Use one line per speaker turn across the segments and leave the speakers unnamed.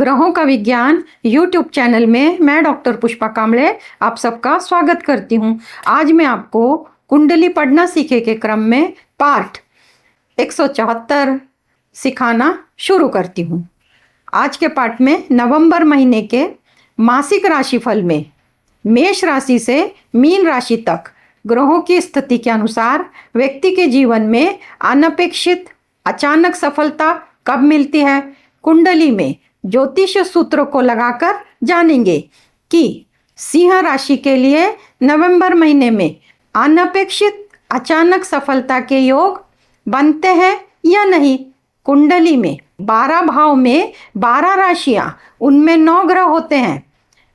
ग्रहों का विज्ञान यूट्यूब चैनल में मैं डॉक्टर पुष्पा कांबळे आप सबका स्वागत करती हूँ। आज मैं आपको कुंडली पढ़ना सीखे के क्रम में पार्ट 174 सिखाना शुरू करती हूँ। आज के पार्ट में नवंबर महीने के मासिक राशिफल में मेष राशि से मीन राशि तक ग्रहों की स्थिति के अनुसार व्यक्ति के जीवन में अनपेक्षित अचानक सफलता कब मिलती है, कुंडली में ज्योतिष सूत्र को लगाकर जानेंगे कि सिंह राशि के लिए नवंबर महीने में अनपेक्षित अचानक सफलता के योग बनते हैं या नहीं। कुंडली में 12 भाव में 12 राशियां, उनमें 9 ग्रह होते हैं।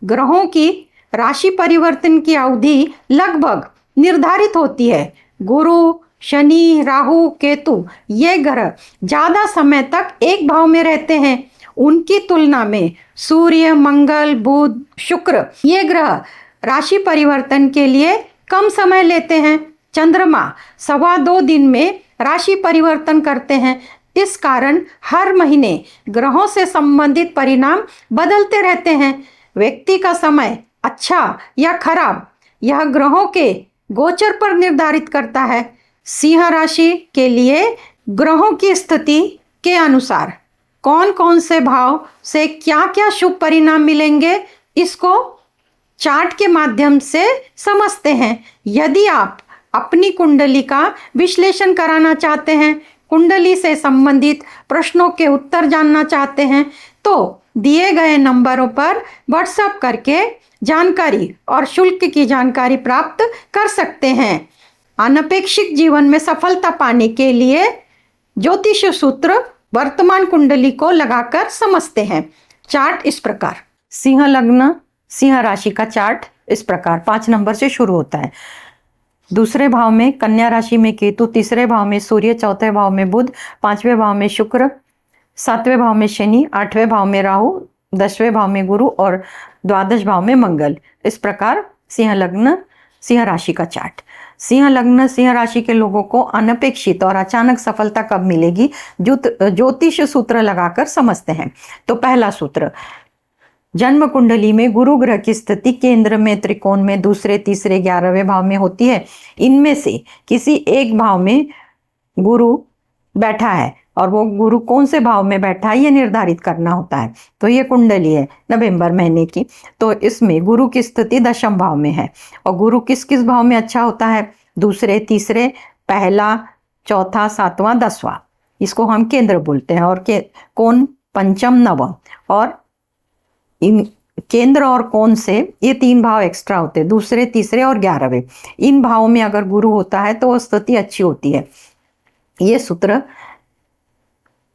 ग्रहों की राशि परिवर्तन की अवधि लगभग निर्धारित होती है। गुरु, शनि, राहु, केतु ये ग्रह ज्यादा समय तक एक भाव में रहते हैं। उनकी तुलना में सूर्य, मंगल, बुध, शुक्र ये ग्रह राशि परिवर्तन के लिए कम समय लेते हैं। चंद्रमा 2.25 दिन में राशि परिवर्तन करते हैं। इस कारण हर महीने ग्रहों से संबंधित परिणाम बदलते रहते हैं। व्यक्ति का समय अच्छा या खराब यह ग्रहों के गोचर पर निर्धारित करता है। सिंह राशि के लिए ग्रहों की स्थिति के अनुसार कौन कौन से भाव से क्या क्या शुभ परिणाम मिलेंगे, इसको चार्ट के माध्यम से समझते हैं। यदि आप अपनी कुंडली का विश्लेषण कराना चाहते हैं, कुंडली से संबंधित प्रश्नों के उत्तर जानना चाहते हैं, तो दिए गए नंबरों पर व्हाट्सएप करके जानकारी और शुल्क की जानकारी प्राप्त कर सकते हैं। अनपेक्षित जीवन में सफलता पाने के लिए ज्योतिष सूत्र वर्तमान कुंडली को लगाकर समझते हैं। चार्ट इस प्रकार, सिंह लग्न सिंह राशि का चार्ट इस प्रकार 5 नंबर से शुरू होता है। दूसरे भाव में कन्या राशि में केतु, तीसरे भाव में सूर्य, चौथे भाव में बुध, 5वें भाव में शुक्र, 7वें भाव में शनि, 8वें भाव में राहु, 10वें भाव में गुरु और 12 भाव में मंगल। इस प्रकार सिंह लग्न सिंह राशि का चार्ट। सिंह लग्न सिंह राशि के लोगों को अनपेक्षित और अचानक सफलता कब मिलेगी, ज्योतिष सूत्र लगाकर समझते हैं। तो पहला सूत्र, जन्म कुंडली में गुरु ग्रह की स्थिति केंद्र में त्रिकोण में दूसरे, तीसरे, 11वें भाव में होती है। इनमें से किसी एक भाव में गुरु बैठा है और वो गुरु कौन से भाव में बैठा है ये निर्धारित करना होता है। तो ये कुंडली है नवंबर महीने की, तो इसमें गुरु की स्थिति 10वें भाव में है। और गुरु किस किस भाव में अच्छा होता है, दूसरे, तीसरे, पहला, चौथा, 7वां, 10वां, इसको हम केंद्र बोलते हैं। और कौन पंचम, नवम, और इन केंद्र और कौन से ये 3 भाव एक्स्ट्रा होते हैं, दूसरे, तीसरे और 11वें। इन भावों में अगर गुरु होता है तो वो स्थिति अच्छी होती है। ये सूत्र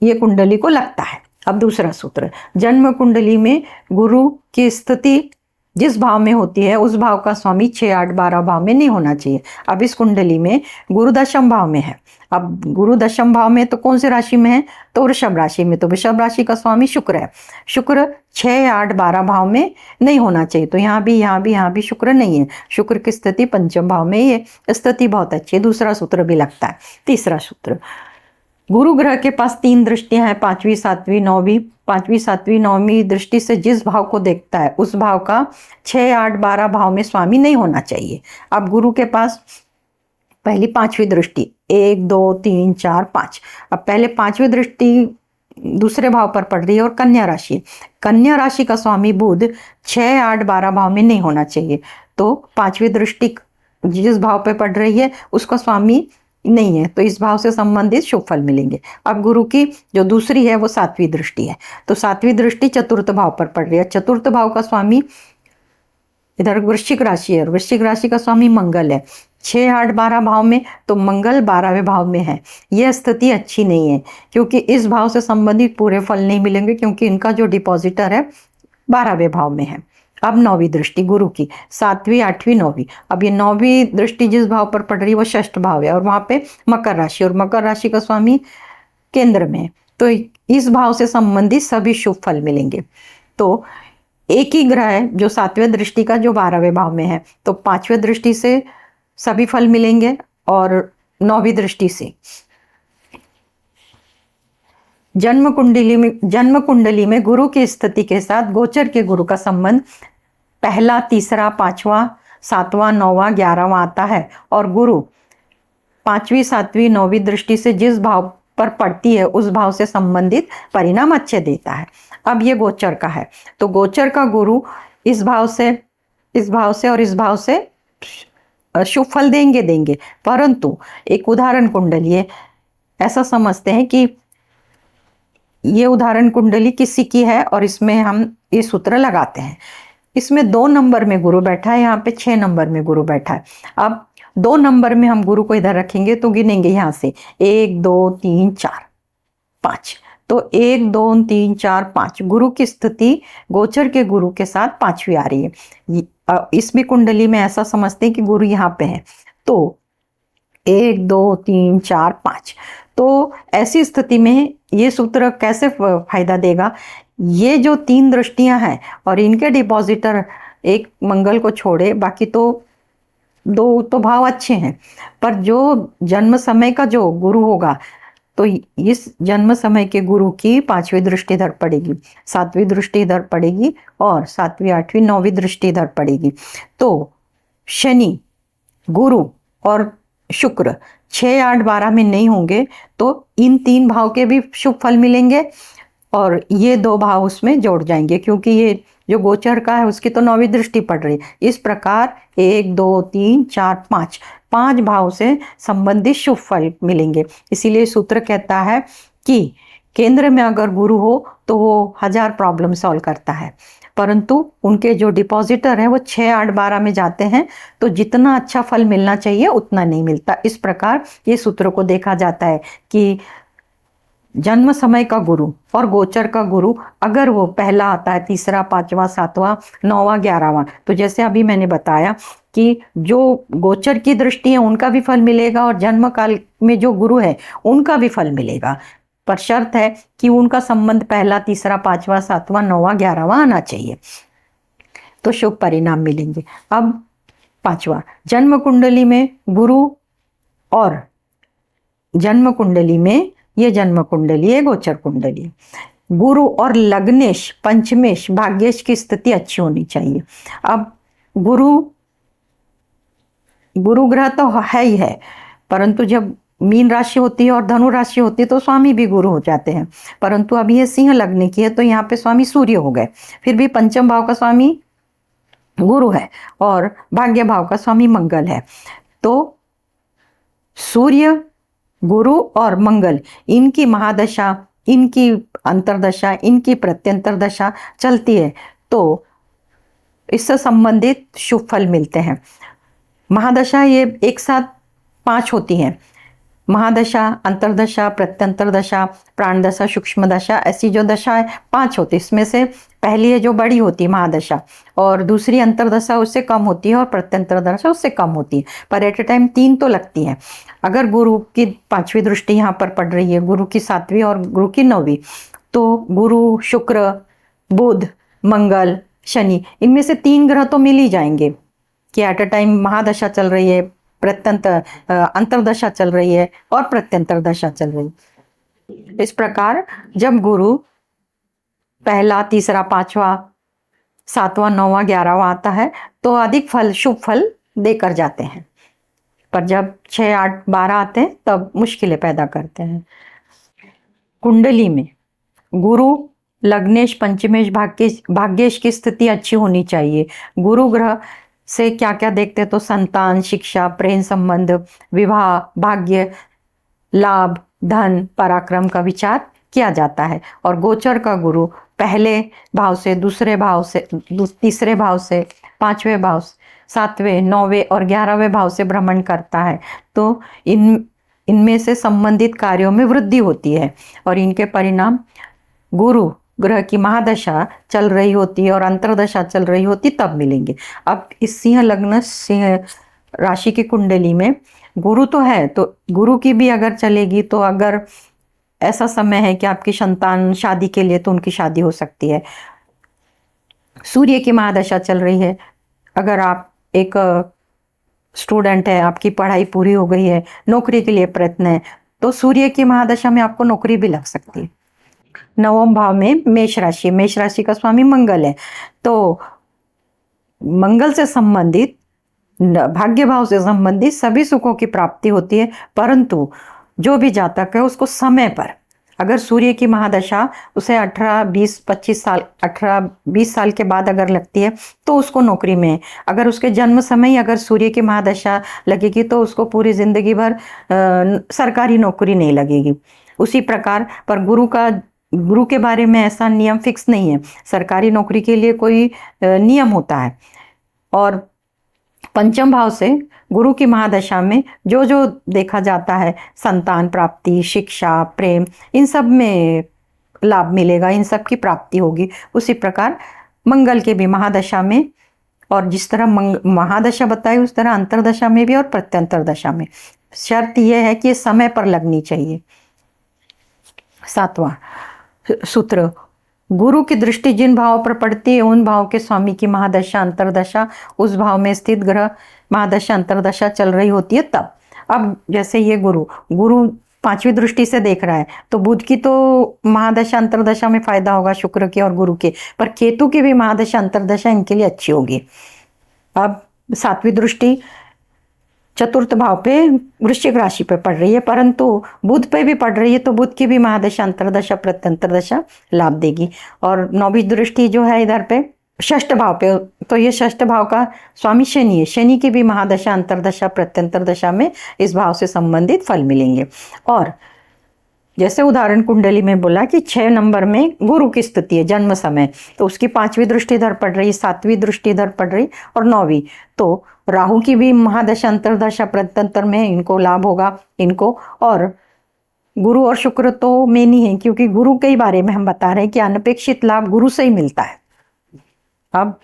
ये कुंडली को लगता है। अब दूसरा सूत्र, जन्म कुंडली में गुरु की स्थिति जिस भाव में होती है उस भाव का स्वामी 6, 8, 12 भाव में नहीं होना चाहिए। अब इस कुंडली में गुरु 10वें भाव में है। अब गुरु 10वें भाव में तो कौन सी राशि में है, तो वृषभ राशि में। तो वृषभ राशि का स्वामी शुक्र है। शुक्र 6, 8, 12 भाव में नहीं होना चाहिए। तो यहाँ भी शुक्र नहीं है। शुक्र की स्थिति 5वें भाव में ही है, स्थिति बहुत अच्छी है। दूसरा सूत्र भी लगता है। तीसरा सूत्र, गुरु ग्रह के पास 3 दृष्टियां हैं, 5वीं, 7वीं, 9वीं। 5वीं, 7वीं, 9वीं दृष्टि से जिस भाव को देखता है उस भाव का 6, 8, 12 भाव में स्वामी नहीं होना चाहिए। अब गुरु के पास पहली 5वीं दृष्टि 1, 2, 3, 4, 5। अब पहले 5वीं दृष्टि दूसरे भाव पर पड़ रही है और कन्या राशि। कन्या राशि का स्वामी बुध 6, 8, 12 भाव में नहीं होना चाहिए। तो 5वीं दृष्टि जिस भाव पर पड़ रही है उसका स्वामी नहीं है, तो इस भाव से संबंधित शुभ फल मिलेंगे। अब गुरु की जो दूसरी है वो 7वीं दृष्टि है। तो 7वीं दृष्टि चतुर्थ भाव पर पड़ रही है। चतुर्थ भाव का स्वामी इधर वृश्चिक राशि है और वृश्चिक राशि का स्वामी मंगल है 6, 8, 12 भाव में। तो मंगल 12वें भाव में है। यह स्थिति अच्छी नहीं है क्योंकि इस भाव से संबंधित पूरे फल नहीं मिलेंगे, क्योंकि इनका जो डिपॉजिटर है 12वें भाव में है। अब 9वीं दृष्टि गुरु की 7वीं, 8वीं, 9वीं। अब ये 9वीं दृष्टि जिस भाव पर पड़ रही है वो 6ठ भाव है और वहां पे मकर राशि, और मकर राशि का स्वामी केंद्र में है। तो इस भाव से संबंधित सभी शुभ फल मिलेंगे। तो एक ही ग्रह है जो 7वें दृष्टि का जो 12वें भाव में है, तो 5वें दृष्टि से सभी फल मिलेंगे और 9वीं दृष्टि से जन्म कुंडली में गुरु की स्थिति के साथ गोचर के गुरु का संबंध पहला, तीसरा, पांचवा, सातवां, नौवां, 11वां आता है। और गुरु पांचवी, सातवीं, नौवीं दृष्टि से जिस भाव पर पड़ती है उस भाव से संबंधित परिणाम अच्छे देता है। अब ये गोचर का है, तो गोचर का गुरु इस भाव से, इस भाव से और इस भाव से शुभ फल देंगे। परंतु एक उदाहरण कुंडली है, ऐसा समझते हैं कि ये उदाहरण कुंडली किसी की है और इसमें हम ये सूत्र लगाते हैं। इसमें 2 नंबर में गुरु बैठा है, यहाँ पे 6 नंबर में गुरु बैठा है। अब 2 नंबर में हम गुरु को इधर रखेंगे तो गिनेंगे यहाँ से 1 2 3 4 5, तो 1 2 3 4 5 गुरु की स्थिति गोचर के गुरु के साथ पांचवी आ रही है। इस भी कुंडली में ऐसा समझते हैं कि गुरु यहाँ पे है, तो 1 2 3 4 5, तो ऐसी स्थिति में ये सूत्र कैसे फायदा देगा? ये जो 3 दृष्टियां हैं और इनके डिपॉजिटर एक मंगल को छोड़े बाकी तो 2 तो भाव अच्छे हैं, पर जो जन्म समय का जो गुरु होगा तो इस जन्म समय के गुरु की 5वीं दृष्टि इधर पड़ेगी, 7वीं दृष्टि इधर पड़ेगी और 7वीं, 8वीं, 9वीं दृष्टि इधर पड़ेगी। तो शनि, गुरु और शुक्र 6 8 12 में नहीं होंगे तो इन 3 भाव के भी शुभ फल मिलेंगे और ये 2 भाव उसमें जोड़ जाएंगे, क्योंकि ये जो गोचर का है उसकी तो 9वीं दृष्टि पड़ रही है। इस प्रकार 1 2 3 4 5 भाव से संबंधित शुभ फल मिलेंगे। इसीलिए सूत्र कहता है कि केंद्र में अगर गुरु हो तो वो 1000 प्रॉब्लम सॉल्व करता है, परंतु उनके जो डिपॉजिटर हैं वो 6 8 12 में जाते हैं तो जितना अच्छा फल मिलना चाहिए उतना नहीं मिलता। इस प्रकार ये सूत्र को देखा जाता है कि जन्म समय का गुरु और गोचर का गुरु अगर वो पहला आता है, तीसरा, पांचवा, सातवां, नौवां, 11वां, तो जैसे अभी मैंने बताया कि जो गोचर की दृष्टि है उनका भी फल मिलेगा और जन्म काल में जो गुरु है उनका भी फल मिलेगा, पर शर्त है कि उनका संबंध पहला, तीसरा, पांचवा, सातवां, नौवां, 11वां आना चाहिए, तो शुभ परिणाम मिलेंगे। अब 5वां, जन्म कुंडली में गुरु और जन्म कुंडली में, ये जन्म कुंडली है, गोचर कुंडली, गुरु और लग्नेश, पंचमेश, भाग्येश की स्थिति अच्छी होनी चाहिए। अब गुरु ग्रह तो है ही है, परंतु जब मीन राशि होती है और धनु राशि होती है तो स्वामी भी गुरु हो जाते हैं, परंतु अभी ये सिंह लग्न की है तो यहाँ पे स्वामी सूर्य हो गए, फिर भी पंचम भाव का स्वामी गुरु है और भाग्य भाव का स्वामी मंगल है। तो सूर्य, गुरु और मंगल, इनकी महादशा, इनकी अंतरदशा, इनकी प्रत्यंतर दशा चलती है तो इससे संबंधित शुभ फल मिलते हैं। महादशा ये एक साथ 5 होती हैं, महादशा, अंतरदशा, प्रत्यंतर दशा, प्राण दशा, सूक्ष्म दशा, ऐसी जो दशा है 5 होती है। इसमें से पहली है जो बड़ी होती है महादशा, और दूसरी अंतरदशा उससे कम होती है और प्रत्यंतर दशा उससे कम होती है, पर एट ए टाइम 3 तो लगती हैं। अगर गुरु की 5वीं दृष्टि यहाँ पर पड़ रही है, गुरु की 7वीं और गुरु की 9वीं, तो गुरु, शुक्र, बुध, मंगल, शनि, इनमें से 3 ग्रह तो मिल ही जाएंगे कि एट अ टाइम महादशा चल रही है, अंतरदशा चल रही है और प्रत्यंतर दशा चल रही है। इस प्रकार जब गुरु पहला, तीसरा, पांचवा, सातवां, नौवां, 11वां आता है तो अधिक फल, शुभ फल देकर जाते हैं, पर जब 6 8 12 आते हैं तब मुश्किलें पैदा करते हैं। कुंडली में गुरु, लग्नेश, पंचमेश, भाग्येश की स्थिति अच्छी होनी चाहिए। गुरु ग्रह से क्या क्या देखते हैं तो संतान, शिक्षा, प्रेम संबंध, विवाह, भाग्य, लाभ, धन, पराक्रम का विचार किया जाता है। और गोचर का गुरु पहले भाव से, दूसरे भाव से, तीसरे भाव से, 5वें भाव से, 7वें, 9वें और 11वें भाव से भ्रमण करता है, तो इनमें से संबंधित कार्यों में वृद्धि होती है और इनके परिणाम गुरु ग्रह की महादशा चल रही होती है और अंतरदशा चल रही होती तब मिलेंगे। अब इस सिंह लग्न, सिंह राशि की कुंडली में गुरु तो है, तो गुरु की भी अगर चलेगी तो अगर ऐसा समय है कि आपकी संतान शादी के लिए, तो उनकी शादी हो सकती है। सूर्य की महादशा चल रही है, अगर आप एक स्टूडेंट है, आपकी पढ़ाई पूरी हो गई है, नौकरी के लिए प्रयत्न है, तो सूर्य की महादशा में आपको नौकरी भी लग सकती है। नवम भाव में मेष राशि, मेष राशि का स्वामी मंगल है। तो मंगल से संबंधित, भाग्य भाव से संबंधित सभी सुखों की प्राप्ति होती है, परंतु जो भी जातक है उसको समय पर, अगर सूर्य की महादशा उसे 18, 20, 25 साल, 18, 20 साल के बाद अगर लगती है तो उसको नौकरी में, अगर उसके जन्म समय ही अगर सूर्य की महादशा लगेगी तो उसको पूरी जिंदगी भर सरकारी नौकरी नहीं लगेगी। उसी प्रकार पर गुरु के बारे में ऐसा नियम फिक्स नहीं है, सरकारी नौकरी के लिए कोई नियम होता है। और पंचम भाव से गुरु की महादशा में जो जो देखा जाता है, संतान प्राप्ति, शिक्षा, प्रेम, इन सब में लाभ मिलेगा, इन सब की प्राप्ति होगी। उसी प्रकार मंगल के भी महादशा में, और जिस तरह महादशा बताई उस तरह अंतरदशा में भी और प्रत्यंतर दशा में। शर्त यह है कि ये समय पर लगनी चाहिए। 7वां सूत्र, गुरु की दृष्टि जिन भाव पर पड़ती है उन भाव के स्वामी की महादशा अंतरदशा, उस भाव में स्थित ग्रह महादशा अंतरदशा चल रही होती है तब। अब जैसे ये गुरु 5वीं दृष्टि से देख रहा है तो बुध की तो महादशा अंतरदशा में फायदा होगा, शुक्र के और गुरु के, पर केतु की भी महादशा अंतरदशा इनके लिए अच्छी होगी। अब 7वीं दृष्टि चतुर्थ भाव पे वृश्चिक राशि पे पड़ रही है, परंतु बुध पे भी पड़ रही है, तो बुध की भी महादशा अंतरदशा प्रत्यंतर दशा लाभ देगी। और 9वीं दृष्टि जो है इधर पे षष्ठ भाव पे, तो ये षष्ठ भाव का स्वामी शनि है, शनि की भी महादशा अंतरदशा प्रत्यंतर दशा में इस भाव से संबंधित फल मिलेंगे। और जैसे उदाहरण कुंडली में बोला कि 6 नंबर में गुरु की स्थिति है जन्म समय, तो उसकी 5वीं दृष्टि इधर पड़ रही, 7वीं दृष्टि इधर पड़ रही और 9वीं, तो राहु की भी महादशा अंतरदशा प्रत्यंतर में इनको लाभ होगा इनको। और गुरु और शुक्र तो मेन ही है, क्योंकि गुरु के बारे में हम बता रहे हैं कि अनपेक्षित लाभ गुरु से ही मिलता है। अब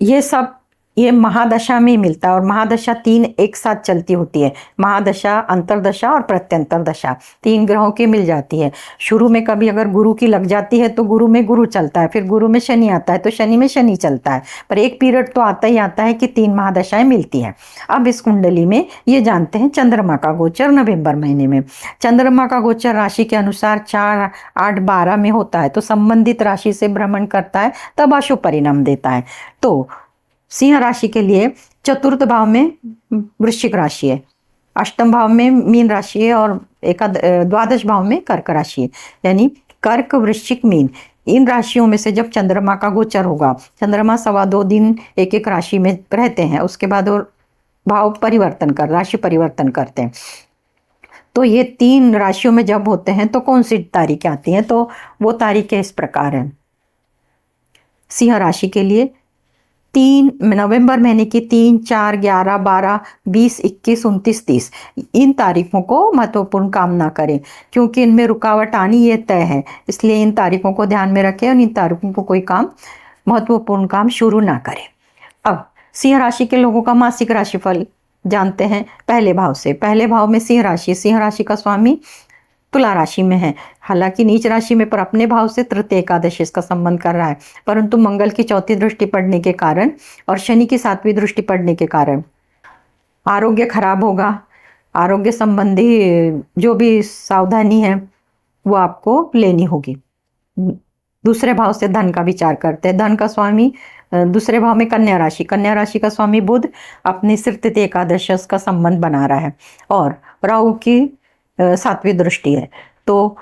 ये सब ये महादशा में मिलता है, और महादशा 3 एक साथ चलती होती है, महादशा, अंतरदशा और प्रत्यंतर दशा 3 ग्रहों की मिल जाती है। शुरू में कभी अगर गुरु की लग जाती है तो गुरु में गुरु चलता है, फिर गुरु में शनि आता है तो शनि में शनि चलता है, पर एक पीरियड तो आता ही आता है कि 3 महादशाएं मिलती हैं। अब इस कुंडली में ये जानते हैं चंद्रमा का गोचर नवंबर महीने में। चंद्रमा का गोचर राशि के अनुसार 4, 8, 12 में होता है, तो संबंधित राशि से भ्रमण करता है तब अशुभ परिणाम देता है। तो सिंह राशि के लिए चतुर्थ भाव में वृश्चिक राशि है, अष्टम भाव में मीन राशि है और द्वादश भाव में कर्क राशि है। यानी कर्क, वृश्चिक, मीन, इन राशियों में से जब चंद्रमा का गोचर होगा, चंद्रमा 2.25 दिन एक एक राशि में रहते हैं, उसके बाद और भाव परिवर्तन कर, राशि परिवर्तन करते हैं। तो ये 3 राशियों में जब होते हैं तो कौन सी तारीखें आती हैं, तो वो तारीखें इस प्रकार हैं। सिंह राशि के लिए 3 नवंबर महीने की 3, 4, 11, 12, 20, 21, 29, 30 इन तारीखों को महत्वपूर्ण काम ना करें, क्योंकि इनमें रुकावट आनी ये तय है, इसलिए इन तारीखों को ध्यान में रखें और इन तारीखों को कोई काम, महत्वपूर्ण काम शुरू ना करें। अब सिंह राशि के लोगों का मासिक राशिफल जानते हैं पहले भाव से। पहले भाव में सिंह राशि का स्वामी तुला राशि में है, हालांकि नीच राशि में, पर अपने भाव से तृतीय एकादशी इसका संबंध कर रहा है, परंतु मंगल की 4थी दृष्टि पड़ने के कारण और शनि की 7वीं दृष्टि पड़ने के कारण आरोग्य खराब होगा। आरोग्य संबंधी जो भी सावधानी है वो आपको लेनी होगी। दूसरे भाव से धन का विचार करते हैं। धन का स्वामी दूसरे भाव में कन्या राशि का स्वामी बुध अपनी तृतीय एकादशी का संबंध बना रहा है, और राहु की 7वीं दृष्टि है, तो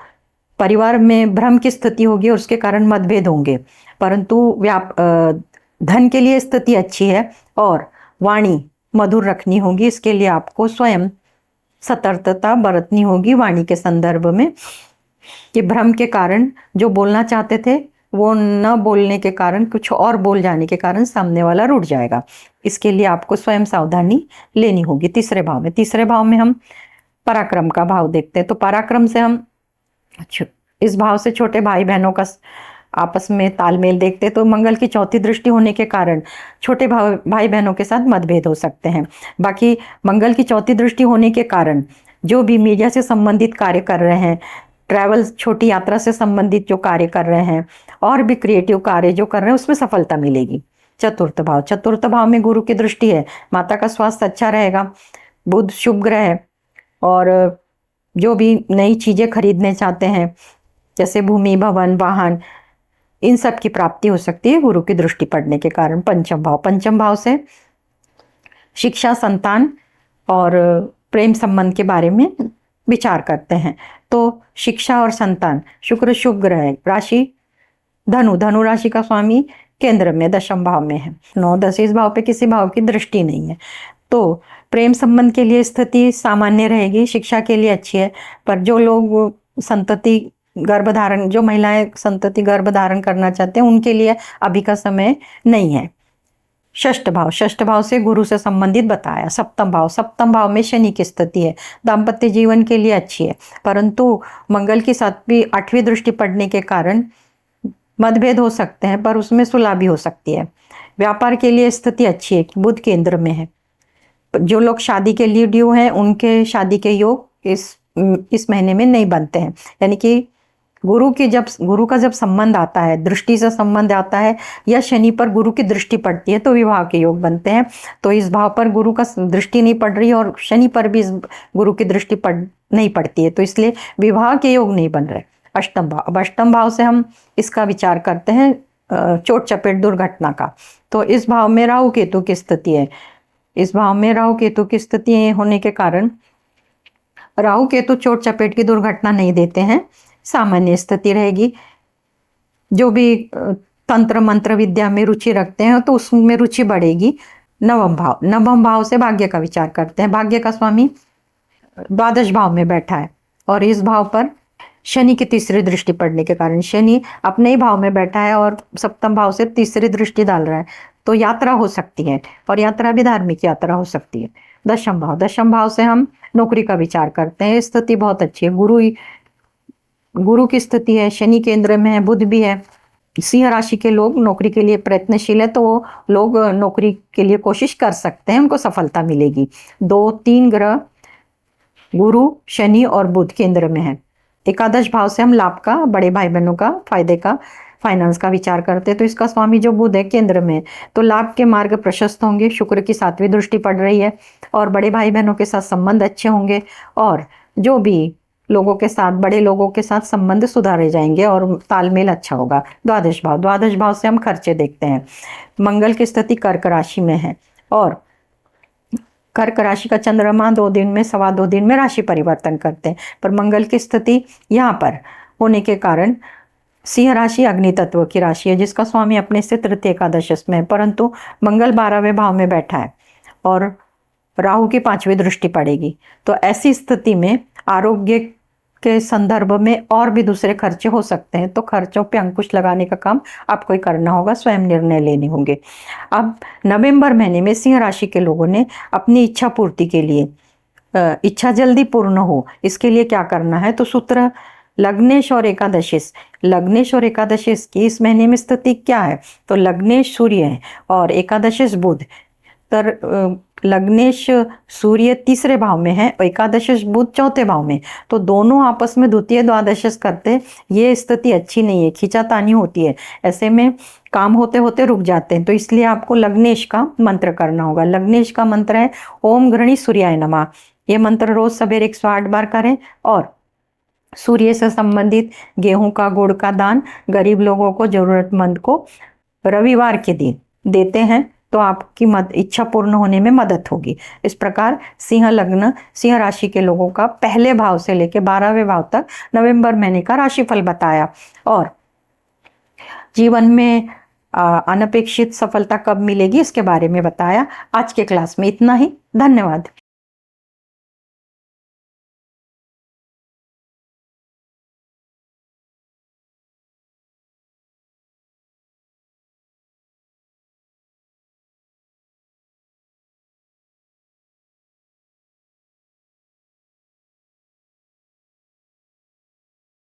परिवार में भ्रम की स्थिति होगी और उसके कारण मतभेद होंगे, परंतु धन के लिए स्थिति अच्छी है और वाणी मधुर रखनी होगी। इसके लिए आपको स्वयं सतर्कता बरतनी होगी वाणी के संदर्भ में, कि भ्रम के कारण जो बोलना चाहते थे वो न बोलने के कारण, कुछ और बोल जाने के कारण सामने वाला रूठ जाएगा। इसके लिए आपको स्वयं सावधानी लेनी होगी। तीसरे भाव में हम पराक्रम का भाव देखते हैं, तो पराक्रम से हम इस भाव से छोटे भाई बहनों का आपस में तालमेल देखते हैं, तो मंगल की 4थी दृष्टि होने के कारण छोटे भाई बहनों के साथ मतभेद हो सकते हैं। बाकी मंगल की 4थी दृष्टि होने के कारण जो भी मीडिया से संबंधित कार्य कर रहे हैं, ट्रैवल, छोटी यात्रा से संबंधित जो कार्य कर रहे हैं और भी क्रिएटिव कार्य जो कर रहे हैं उसमें सफलता मिलेगी। चतुर्थ भाव में गुरु की दृष्टि है, माता का स्वास्थ्य अच्छा रहेगा। बुध शुभ ग्रह है और जो भी नई चीज़ें खरीदने चाहते हैं जैसे भूमि, भवन, वाहन, इन सब की प्राप्ति हो सकती है गुरु की दृष्टि पड़ने के कारण। पंचम भाव से शिक्षा, संतान और प्रेम संबंध के बारे में विचार करते हैं। तो शिक्षा और संतान, शुक्र शुभ ग्रह है। राशि धनु राशि का स्वामी केंद्र में 10वें भाव में है। 9, 10 इस भाव पे किसी भाव की दृष्टि नहीं है। तो प्रेम संबंध के लिए स्थिति सामान्य रहेगी, शिक्षा के लिए अच्छी है। पर जो लोग संतति गर्भधारण, जो महिलाएं संतति गर्भधारण करना चाहते हैं, उनके लिए अभी का समय नहीं है। षष्ठ भाव से गुरु से संबंधित बताया। सप्तम भाव में शनि की स्थिति है, दाम्पत्य जीवन के लिए अच्छी है, परंतु मंगल की 7वीं 8वीं दृष्टि पड़ने के कारण मतभेद हो सकते हैं, पर उसमें सुलह भी हो सकती है। व्यापार के लिए स्थिति अच्छी है, बुध केंद्र में है। जो लोग शादी के लिए ड्यू हैं, उनके शादी के योग इस महीने में नहीं बनते हैं। यानी कि गुरु का जब संबंध आता है, दृष्टि से संबंध आता है, या शनि पर गुरु की दृष्टि पड़ती है, तो विवाह के योग बनते हैं। तो इस भाव पर गुरु का दृष्टि नहीं पड़ रही और शनि पर भी गुरु की दृष्टि नहीं पड़ती है, तो इसलिए विवाह के योग नहीं बन रहे। अब अष्टम भाव से हम इसका विचार करते हैं चोट चपेट दुर्घटना का। तो इस भाव में राहु केतु की स्थिति है। इस भाव में राहु केतु की स्थिति होने के कारण राहु केतु चोट चपेट की दुर्घटना नहीं देते हैं, सामान्य स्थिति रहेगी। जो भी तंत्र मंत्र विद्या में रुचि रखते हैं तो उसमें रुचि बढ़ेगी। नवम भाव से भाग्य का विचार करते हैं। भाग्य का स्वामी 12वें भाव में बैठा है और इस भाव पर शनि की तीसरी दृष्टि पड़ने के कारण शनि अपने ही भाव में बैठा है और सप्तम भाव से तीसरी दृष्टि डाल रहा है, तो यात्रा हो सकती है और यात्रा भी धार्मिक यात्रा हो सकती है। दशम भाव से हम नौकरी का विचार करते हैं। स्थिति बहुत अच्छी है, गुरु की स्थिति है, शनि केंद्र में है, बुध भी है। सिंह राशि के लोग नौकरी के लिए प्रयत्नशील है, तो वो लोग नौकरी के लिए कोशिश कर सकते हैं, उनको सफलता मिलेगी। 2-3 ग्रह गुरु, शनि और बुध केंद्र में है। एकादश भाव से हम लाभ का, बड़े भाई बहनों का, फायदे का, फाइनेंस का विचार करते हैं, तो इसका स्वामी जो बुध है केंद्र में, तो लाभ के मार्ग प्रशस्त होंगे। शुक्र की 7वीं दृष्टि पड़ रही है और बड़े भाई बहनों के साथ संबंध अच्छे होंगे और जो भी लोगों के साथ, बड़े लोगों के साथ संबंध सुधारे जाएंगे और तालमेल अच्छा होगा। द्वादश भाव से हम खर्चे देखते हैं। मंगल की स्थिति कर्क राशि में है और कर्क राशि का चंद्रमा 2 दिन में, 2.25 दिन में राशि परिवर्तन करते हैं, पर मंगल की स्थिति यहाँ पर होने के कारण सिंह राशि अग्नि तत्व की राशि है, जिसका स्वामी अपने से तृतीय एकादश में है, परंतु मंगल 12वें भाव में बैठा है और राहु की 5वीं दृष्टि पड़ेगी। तो ऐसी स्थिति में आरोग्य के संदर्भ में और भी दूसरे खर्चे हो सकते हैं, तो खर्चों पे अंकुश लगाने का काम आपको ही करना होगा, स्वयं निर्णय लेने होंगे। अब नवंबर महीने में सिंह राशि के लोगों ने अपनी इच्छा पूर्ति के लिए, इच्छा जल्दी पूर्ण हो, इसके लिए क्या करना है, तो सूत्र लग्नेश और एकादशीस की इस महीने में स्थिति क्या है, तो लग्नेश सूर्य है और एकादशीस बुध। तर लग्नेश सूर्य 3रे भाव में है और एकादशीस बुध 4थे भाव में, तो दोनों आपस में द्वितीय द्वादशीस करते, ये स्थिति अच्छी नहीं है, खींचातानी होती है, ऐसे में काम होते होते रुक जाते हैं। तो इसलिए आपको लग्नेश का मंत्र करना होगा। लग्नेश का मंत्र है ओम घृणी सूर्याय नमः। ये मंत्र रोज सवेरे 108 बार करें और सूर्य से संबंधित गेहूं का, गुड़ का दान गरीब लोगों को, जरूरतमंद को रविवार के दिन देते हैं तो आपकी इच्छा पूर्ण होने में मदद होगी। इस प्रकार सिंह लग्न, सिंह राशि के लोगों का पहले भाव से लेकर 12वें भाव तक नवंबर महीने का राशिफल बताया और जीवन में अनपेक्षित सफलता कब मिलेगी इसके बारे में बताया। आज के क्लास में इतना ही। धन्यवाद।